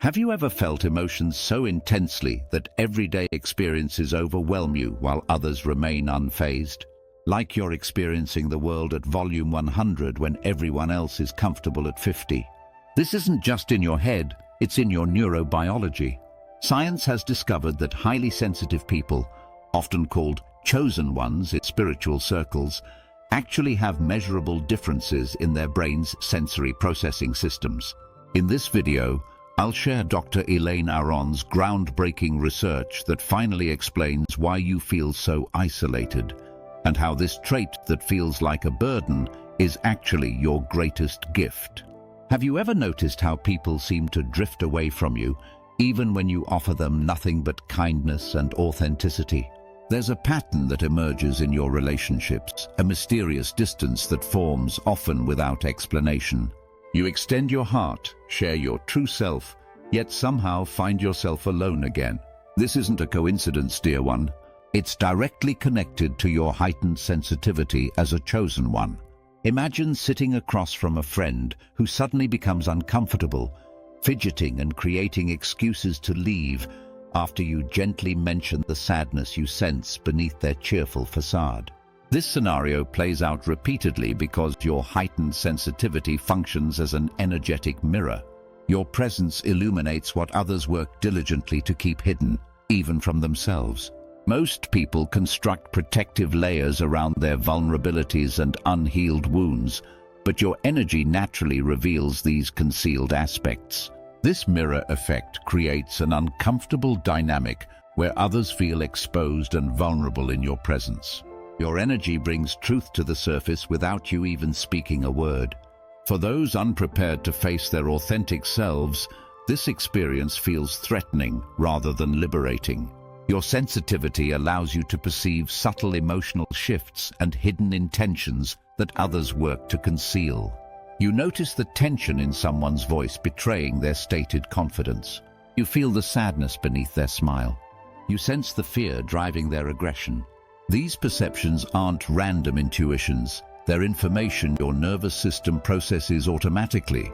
Have you ever felt emotions so intensely that everyday experiences overwhelm you while others remain unfazed? Like you're experiencing the world at volume 100 when everyone else is comfortable at 50. This isn't just in your head, it's in your neurobiology. Science has discovered that highly sensitive people, often called chosen ones in spiritual circles, actually have measurable differences in their brain's sensory processing systems. In this video, I'll share Dr. Elaine Aron's groundbreaking research that finally explains why you feel so isolated, and how this trait that feels like a burden is actually your greatest gift. Have you ever noticed how people seem to drift away from you, even when you offer them nothing but kindness and authenticity? There's a pattern that emerges in your relationships, a mysterious distance that forms often without explanation. You extend your heart, share your true self, yet somehow find yourself alone again. This isn't a coincidence, dear one. It's directly connected to your heightened sensitivity as a chosen one. Imagine sitting across from a friend who suddenly becomes uncomfortable, fidgeting and creating excuses to leave after you gently mention the sadness you sense beneath their cheerful facade. This scenario plays out repeatedly because your heightened sensitivity functions as an energetic mirror. Your presence illuminates what others work diligently to keep hidden, even from themselves. Most people construct protective layers around their vulnerabilities and unhealed wounds, but your energy naturally reveals these concealed aspects. This mirror effect creates an uncomfortable dynamic where others feel exposed and vulnerable in your presence. Your energy brings truth to the surface without you even speaking a word. For those unprepared to face their authentic selves, this experience feels threatening rather than liberating. Your sensitivity allows you to perceive subtle emotional shifts and hidden intentions that others work to conceal. You notice the tension in someone's voice betraying their stated confidence. You feel the sadness beneath their smile. You sense the fear driving their aggression. These perceptions aren't random intuitions. They're information your nervous system processes automatically,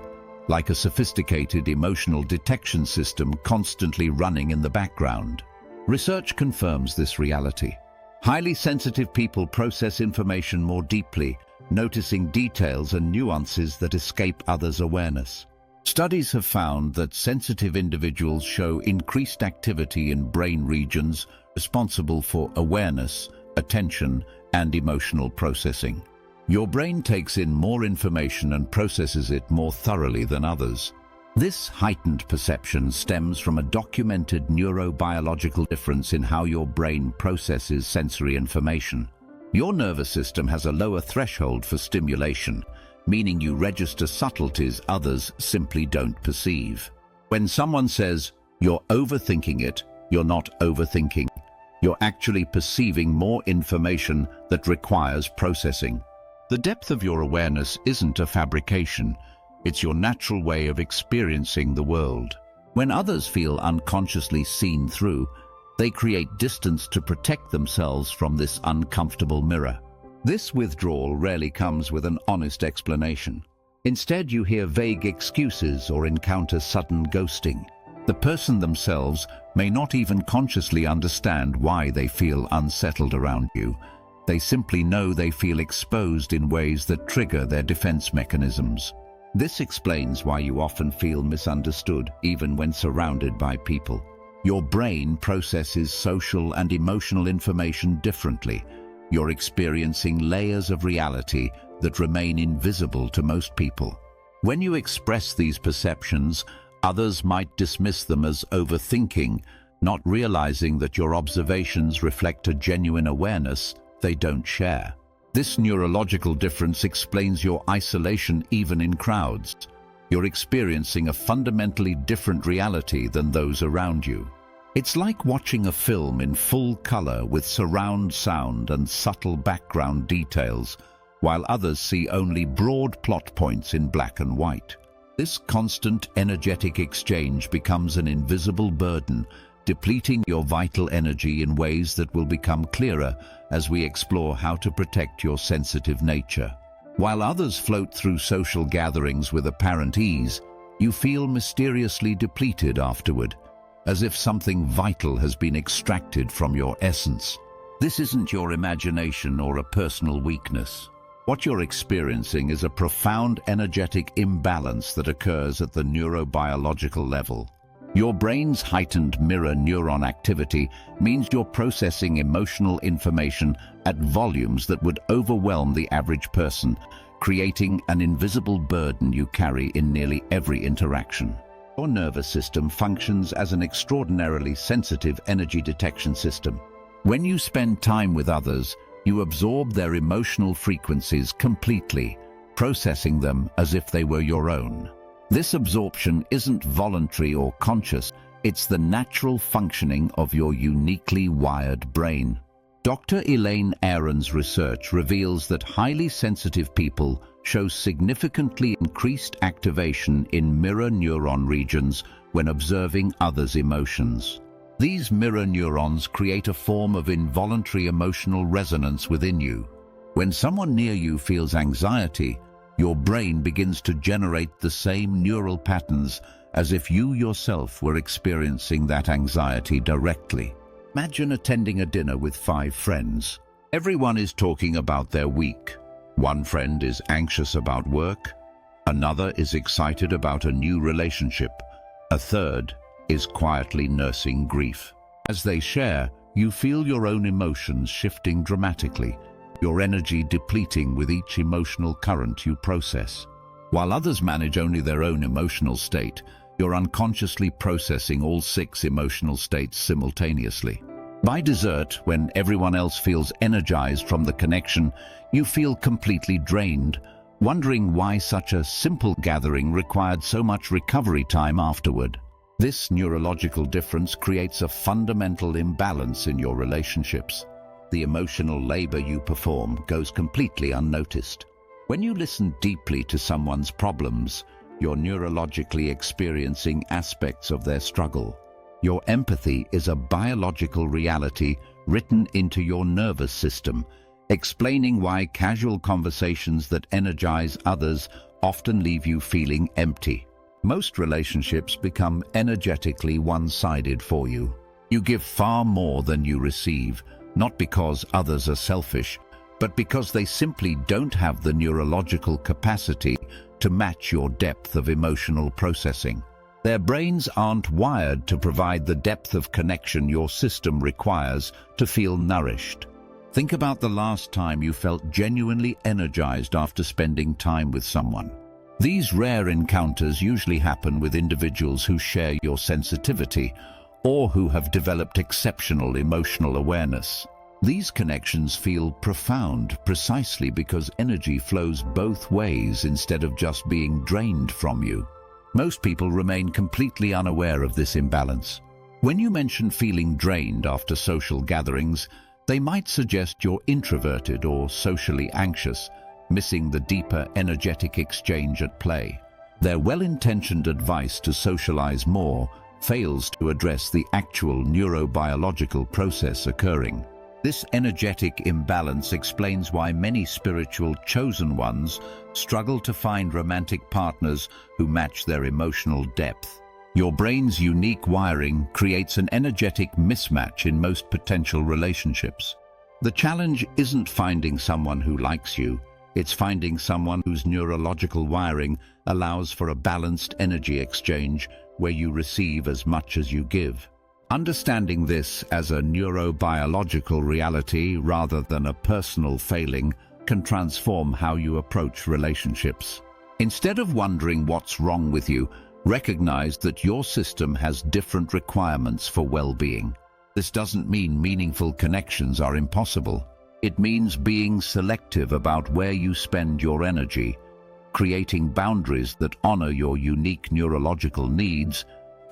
like a sophisticated emotional detection system constantly running in the background. Research confirms this reality. Highly sensitive people process information more deeply, noticing details and nuances that escape others' awareness. Studies have found that sensitive individuals show increased activity in brain regions responsible for awareness, attention, and emotional processing. Your brain takes in more information and processes it more thoroughly than others. This heightened perception stems from a documented neurobiological difference in how your brain processes sensory information. Your nervous system has a lower threshold for stimulation, meaning you register subtleties others simply don't perceive. When someone says, "You're overthinking it," you're not overthinking. You're actually perceiving more information that requires processing. The depth of your awareness isn't a fabrication. It's your natural way of experiencing the world. When others feel unconsciously seen through, they create distance to protect themselves from this uncomfortable mirror. This withdrawal rarely comes with an honest explanation. Instead, you hear vague excuses or encounter sudden ghosting. The person themselves may not even consciously understand why they feel unsettled around you. They simply know they feel exposed in ways that trigger their defense mechanisms. This explains why you often feel misunderstood, even when surrounded by people. Your brain processes social and emotional information differently. You're experiencing layers of reality that remain invisible to most people. When you express these perceptions, others might dismiss them as overthinking, not realizing that your observations reflect a genuine awareness they don't share. This neurological difference explains your isolation even in crowds. You're experiencing a fundamentally different reality than those around you. It's like watching a film in full color with surround sound and subtle background details, while others see only broad plot points in black and white. This constant energetic exchange becomes an invisible burden, depleting your vital energy in ways that will become clearer as we explore how to protect your sensitive nature. While others float through social gatherings with apparent ease, You feel mysteriously depleted afterward, as if something vital has been extracted from your essence. This isn't your imagination or a personal weakness. What you're experiencing is a profound energetic imbalance that occurs at the neurobiological level. Your brain's heightened mirror neuron activity means you're processing emotional information at volumes that would overwhelm the average person, creating an invisible burden you carry in nearly every interaction. Your nervous system functions as an extraordinarily sensitive energy detection system. When you spend time with others, you absorb their emotional frequencies completely, processing them as if they were your own. This absorption isn't voluntary or conscious, it's the natural functioning of your uniquely wired brain. Dr. Elaine Aron's research reveals that highly sensitive people show significantly increased activation in mirror neuron regions when observing others' emotions. These mirror neurons create a form of involuntary emotional resonance within you. When someone near you feels anxiety, your brain begins to generate the same neural patterns as if you yourself were experiencing that anxiety directly. Imagine attending a dinner with 5 friends. Everyone is talking about their week. One friend is anxious about work, another is excited about a new relationship, a third is quietly nursing grief. As they share, you feel your own emotions shifting dramatically, your energy depleting with each emotional current you process. While others manage only their own emotional state, you're unconsciously processing all 6 emotional states simultaneously. By dessert, when everyone else feels energized from the connection, you feel completely drained, wondering why such a simple gathering required so much recovery time afterward. This neurological difference creates a fundamental imbalance in your relationships. The emotional labor you perform goes completely unnoticed. When you listen deeply to someone's problems, you're neurologically experiencing aspects of their struggle. Your empathy is a biological reality written into your nervous system, explaining why casual conversations that energize others often leave you feeling empty. Most relationships become energetically one-sided for you. You give far more than you receive, not because others are selfish, but because they simply don't have the neurological capacity to match your depth of emotional processing. Their brains aren't wired to provide the depth of connection your system requires to feel nourished. Think about the last time you felt genuinely energized after spending time with someone. These rare encounters usually happen with individuals who share your sensitivity or who have developed exceptional emotional awareness. These connections feel profound precisely because energy flows both ways instead of just being drained from you. Most people remain completely unaware of this imbalance. When you mention feeling drained after social gatherings, they might suggest you're introverted or socially anxious, missing the deeper energetic exchange at play. Their well-intentioned advice to socialize more fails to address the actual neurobiological process occurring. This energetic imbalance explains why many spiritual chosen ones struggle to find romantic partners who match their emotional depth. Your brain's unique wiring creates an energetic mismatch in most potential relationships. The challenge isn't finding someone who likes you, it's finding someone whose neurological wiring allows for a balanced energy exchange where you receive as much as you give. Understanding this as a neurobiological reality rather than a personal failing can transform how you approach relationships. Instead of wondering what's wrong with you, recognize that your system has different requirements for well-being. This doesn't mean meaningful connections are impossible. It means being selective about where you spend your energy, creating boundaries that honor your unique neurological needs,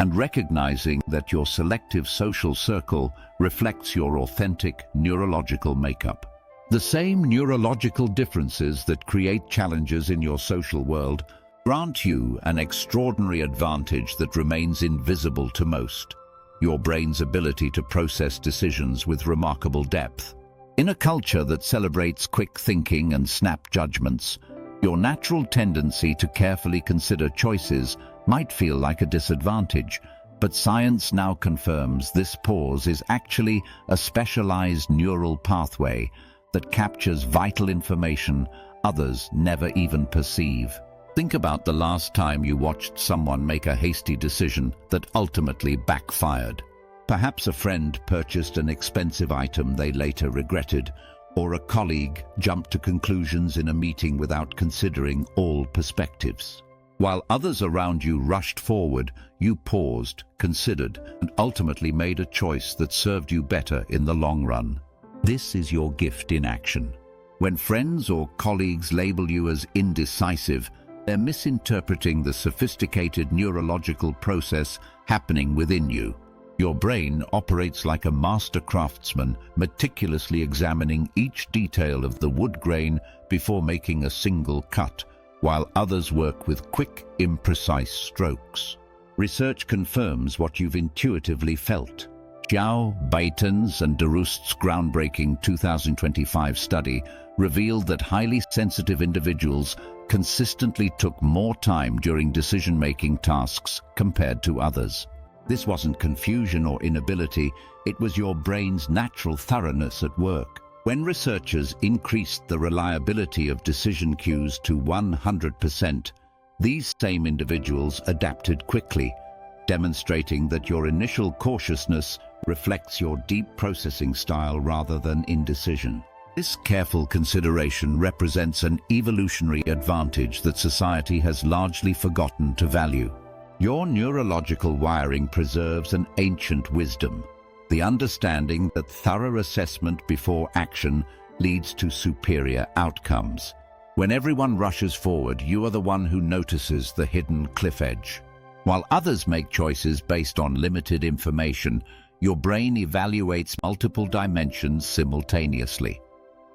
and recognizing that your selective social circle reflects your authentic neurological makeup. The same neurological differences that create challenges in your social world grant you an extraordinary advantage that remains invisible to most: your brain's ability to process decisions with remarkable depth. In a culture that celebrates quick thinking and snap judgments, your natural tendency to carefully consider choices might feel like a disadvantage, but science now confirms this pause is actually a specialized neural pathway that captures vital information others never even perceive. Think about the last time you watched someone make a hasty decision that ultimately backfired. Perhaps a friend purchased an expensive item they later regretted, or a colleague jumped to conclusions in a meeting without considering all perspectives. While others around you rushed forward, you paused, considered, and ultimately made a choice that served you better in the long run. This is your gift in action. When friends or colleagues label you as indecisive, they're misinterpreting the sophisticated neurological process happening within you. Your brain operates like a master craftsman, meticulously examining each detail of the wood grain before making a single cut, while others work with quick, imprecise strokes. Research confirms what you've intuitively felt. Xiao Baitan's and Darust's groundbreaking 2025 study revealed that highly sensitive individuals consistently took more time during decision-making tasks compared to others. This wasn't confusion or inability, it was your brain's natural thoroughness at work. When researchers increased the reliability of decision cues to 100%, these same individuals adapted quickly, demonstrating that your initial cautiousness reflects your deep processing style rather than indecision. This careful consideration represents an evolutionary advantage that society has largely forgotten to value. Your neurological wiring preserves an ancient wisdom, the understanding that thorough assessment before action leads to superior outcomes. When everyone rushes forward, you are the one who notices the hidden cliff edge. While others make choices based on limited information, your brain evaluates multiple dimensions simultaneously.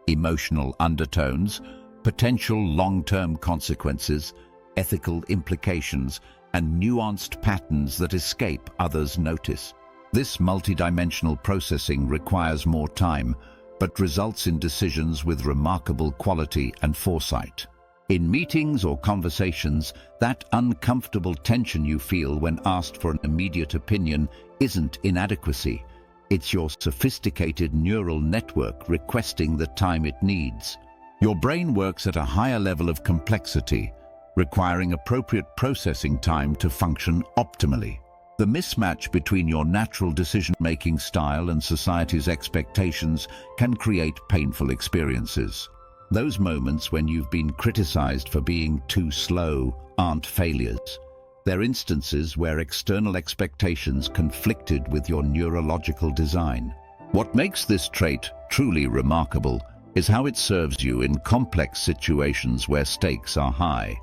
Emotional undertones, potential long-term consequences, ethical implications, and nuanced patterns that escape others' notice. This multidimensional processing requires more time, but results in decisions with remarkable quality and foresight. In meetings or conversations, that uncomfortable tension you feel when asked for an immediate opinion isn't inadequacy. It's your sophisticated neural network requesting the time it needs. Your brain works at a higher level of complexity, requiring appropriate processing time to function optimally. The mismatch between your natural decision-making style and society's expectations can create painful experiences. Those moments when you've been criticized for being too slow aren't failures. They're instances where external expectations conflicted with your neurological design. What makes this trait truly remarkable is how it serves you in complex situations where stakes are high.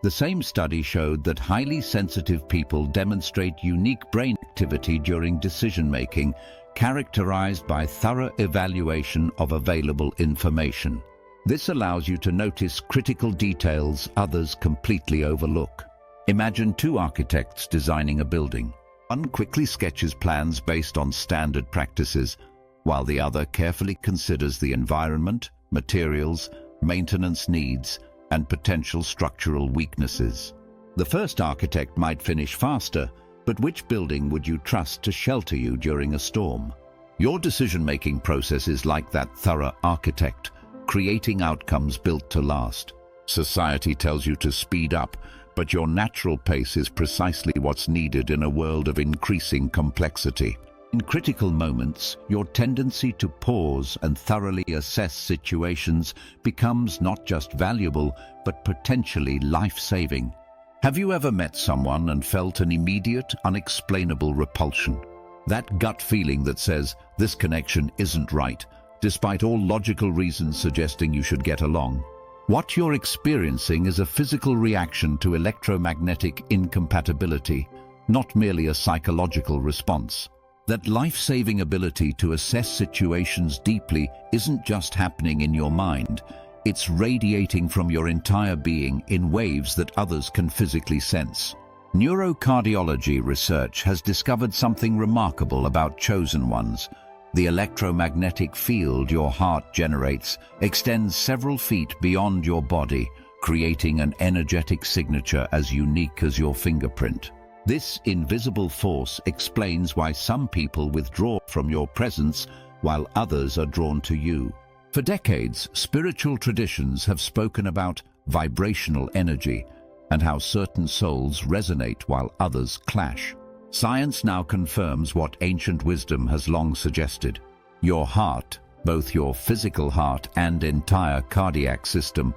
The same study showed that highly sensitive people demonstrate unique brain activity during decision-making, characterized by thorough evaluation of available information. This allows you to notice critical details others completely overlook. Imagine two architects designing a building. One quickly sketches plans based on standard practices, while the other carefully considers the environment, materials, maintenance needs, and potential structural weaknesses. The first architect might finish faster, but which building would you trust to shelter you during a storm? Your decision-making process is like that thorough architect, creating outcomes built to last. Society tells you to speed up, but your natural pace is precisely what's needed in a world of increasing complexity. In critical moments, your tendency to pause and thoroughly assess situations becomes not just valuable, but potentially life-saving. Have you ever met someone and felt an immediate, unexplainable repulsion? That gut feeling that says, this connection isn't right, despite all logical reasons suggesting you should get along. What you're experiencing is a physical reaction to electromagnetic incompatibility, not merely a psychological response. That life-saving ability to assess situations deeply isn't just happening in your mind, it's radiating from your entire being in waves that others can physically sense. Neurocardiology research has discovered something remarkable about chosen ones. The electromagnetic field your heart generates extends several feet beyond your body, creating an energetic signature as unique as your fingerprint. This invisible force explains why some people withdraw from your presence while others are drawn to you. For decades, spiritual traditions have spoken about vibrational energy and how certain souls resonate while others clash. Science now confirms what ancient wisdom has long suggested. Your heart, both your physical heart and entire cardiac system,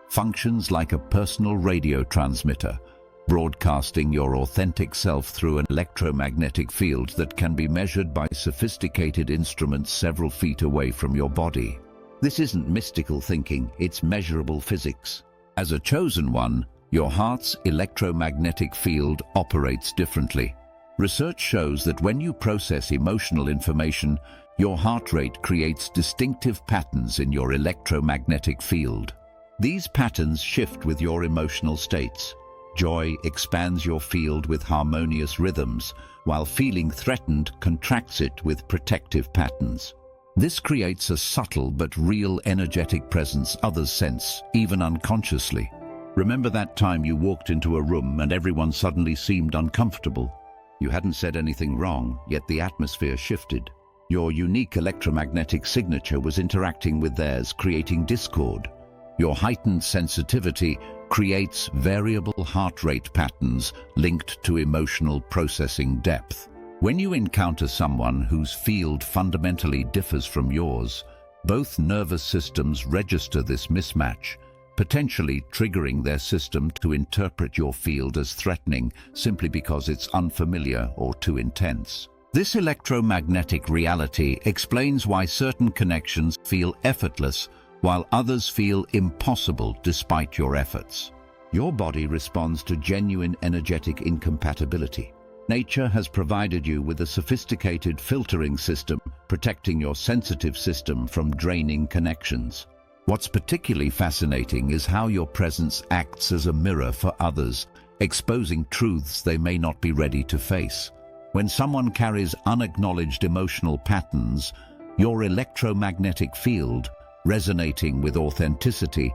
functions like a personal radio transmitter, broadcasting your authentic self through an electromagnetic field that can be measured by sophisticated instruments several feet away from your body. This isn't mystical thinking, it's measurable physics. As a chosen one, your heart's electromagnetic field operates differently. Research shows that when you process emotional information, your heart rate creates distinctive patterns in your electromagnetic field. These patterns shift with your emotional states. Joy expands your field with harmonious rhythms, while feeling threatened contracts it with protective patterns. This creates a subtle but real energetic presence others sense, even unconsciously. Remember that time you walked into a room and everyone suddenly seemed uncomfortable? You hadn't said anything wrong, yet the atmosphere shifted. Your unique electromagnetic signature was interacting with theirs, creating discord. Your heightened sensitivity creates variable heart rate patterns linked to emotional processing depth. When you encounter someone whose field fundamentally differs from yours, both nervous systems register this mismatch, potentially triggering their system to interpret your field as threatening simply because it's unfamiliar or too intense. This electromagnetic reality explains why certain connections feel effortless while others feel impossible despite your efforts. Your body responds to genuine energetic incompatibility. Nature has provided you with a sophisticated filtering system, protecting your sensitive system from draining connections. What's particularly fascinating is how your presence acts as a mirror for others, exposing truths they may not be ready to face. When someone carries unacknowledged emotional patterns, your electromagnetic field, resonating with authenticity,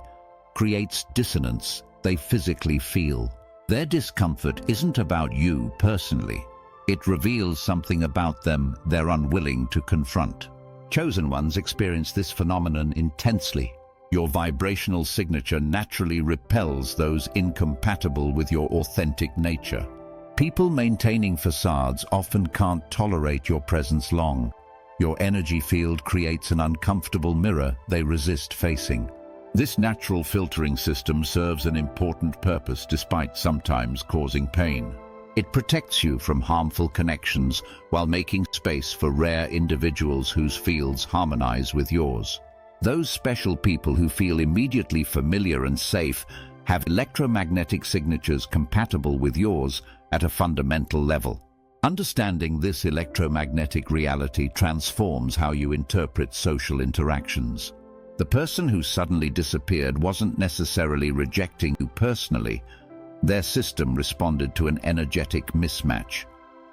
creates dissonance they physically feel. Their discomfort isn't about you personally. It reveals something about them they're unwilling to confront. Chosen ones experience this phenomenon intensely. Your vibrational signature naturally repels those incompatible with your authentic nature. People maintaining facades often can't tolerate your presence long. Your energy field creates an uncomfortable mirror they resist facing. This natural filtering system serves an important purpose despite sometimes causing pain. It protects you from harmful connections while making space for rare individuals whose fields harmonize with yours. Those special people who feel immediately familiar and safe have electromagnetic signatures compatible with yours at a fundamental level. Understanding this electromagnetic reality transforms how you interpret social interactions. The person who suddenly disappeared wasn't necessarily rejecting you personally. Their system responded to an energetic mismatch.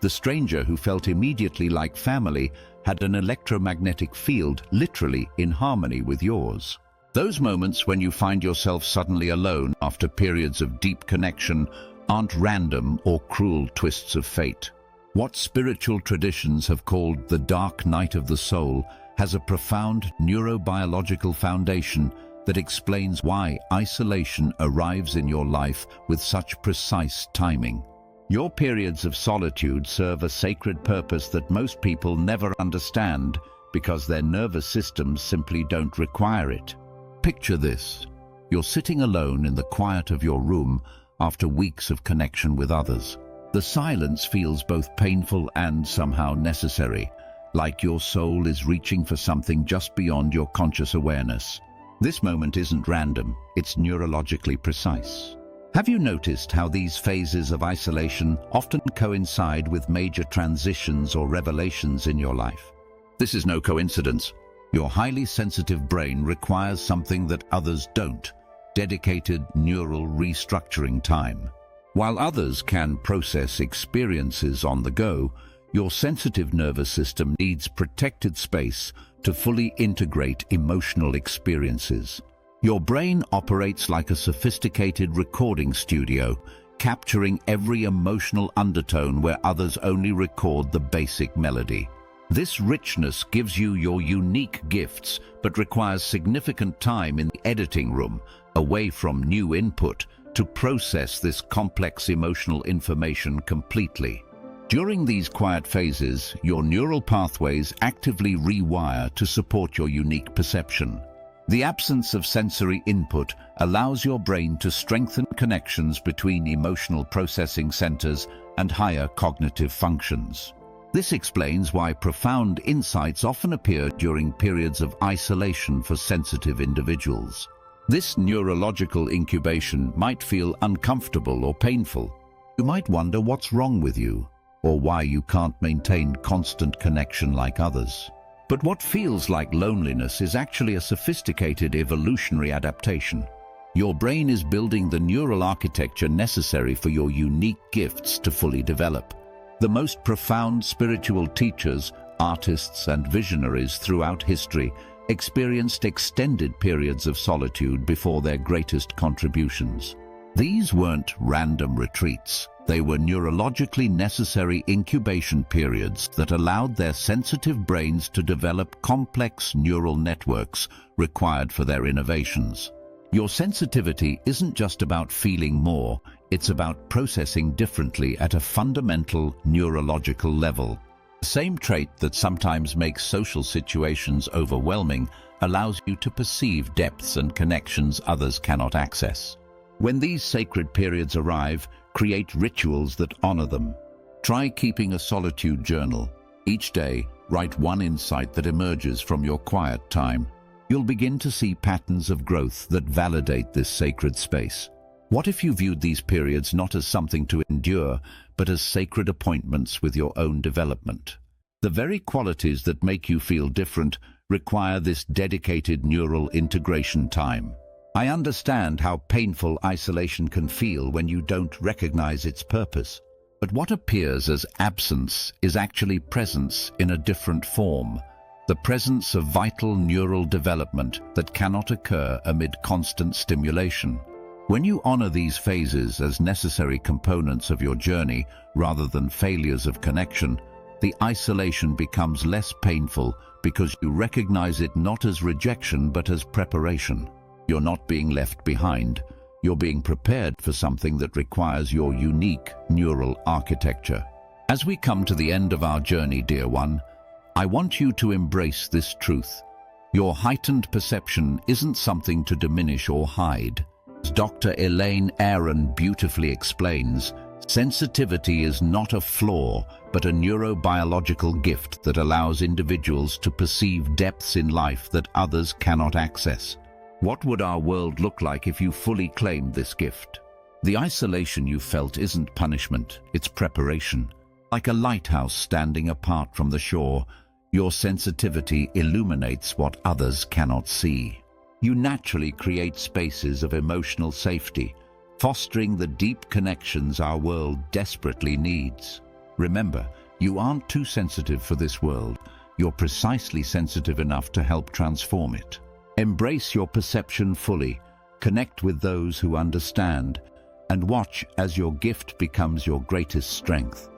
The stranger who felt immediately like family had an electromagnetic field literally in harmony with yours. Those moments when you find yourself suddenly alone after periods of deep connection aren't random or cruel twists of fate. What spiritual traditions have called the dark night of the soul has a profound neurobiological foundation that explains why isolation arrives in your life with such precise timing. Your periods of solitude serve a sacred purpose that most people never understand because their nervous systems simply don't require it. Picture this. You're sitting alone in the quiet of your room after weeks of connection with others. The silence feels both painful and somehow necessary, like your soul is reaching for something just beyond your conscious awareness. This moment isn't random, it's neurologically precise. Have you noticed how these phases of isolation often coincide with major transitions or revelations in your life? This is no coincidence. Your highly sensitive brain requires something that others don't: dedicated neural restructuring time. While others can process experiences on the go, your sensitive nervous system needs protected space to fully integrate emotional experiences. Your brain operates like a sophisticated recording studio, capturing every emotional undertone where others only record the basic melody. This richness gives you your unique gifts, but requires significant time in the editing room, away from new input, to process this complex emotional information completely. During these quiet phases, your neural pathways actively rewire to support your unique perception. The absence of sensory input allows your brain to strengthen connections between emotional processing centers and higher cognitive functions. This explains why profound insights often appear during periods of isolation for sensitive individuals. This neurological incubation might feel uncomfortable or painful. You might wonder what's wrong with you, or why you can't maintain constant connection like others. But what feels like loneliness is actually a sophisticated evolutionary adaptation. Your brain is building the neural architecture necessary for your unique gifts to fully develop. The most profound spiritual teachers, artists, and visionaries throughout history experienced extended periods of solitude before their greatest contributions. These weren't random retreats. They were neurologically necessary incubation periods that allowed their sensitive brains to develop complex neural networks required for their innovations. Your sensitivity isn't just about feeling more, it's about processing differently at a fundamental neurological level. The same trait that sometimes makes social situations overwhelming allows you to perceive depths and connections others cannot access. When these sacred periods arrive, create rituals that honor them. Try keeping a solitude journal. Each day, write one insight that emerges from your quiet time. You'll begin to see patterns of growth that validate this sacred space. What if you viewed these periods not as something to endure, but as sacred appointments with your own development? The very qualities that make you feel different require this dedicated neural integration time. I understand how painful isolation can feel when you don't recognize its purpose. But what appears as absence is actually presence in a different form. The presence of vital neural development that cannot occur amid constant stimulation. When you honor these phases as necessary components of your journey rather than failures of connection, the isolation becomes less painful because you recognize it not as rejection but as preparation. You're not being left behind. You're being prepared for something that requires your unique neural architecture. As we come to the end of our journey, dear one, I want you to embrace this truth. Your heightened perception isn't something to diminish or hide. As Dr. Elaine Aron beautifully explains, sensitivity is not a flaw, but a neurobiological gift that allows individuals to perceive depths in life that others cannot access. What would our world look like if you fully claimed this gift? The isolation you felt isn't punishment, it's preparation. Like a lighthouse standing apart from the shore, your sensitivity illuminates what others cannot see. You naturally create spaces of emotional safety, fostering the deep connections our world desperately needs. Remember, you aren't too sensitive for this world. You're precisely sensitive enough to help transform it. Embrace your perception fully, connect with those who understand, and watch as your gift becomes your greatest strength.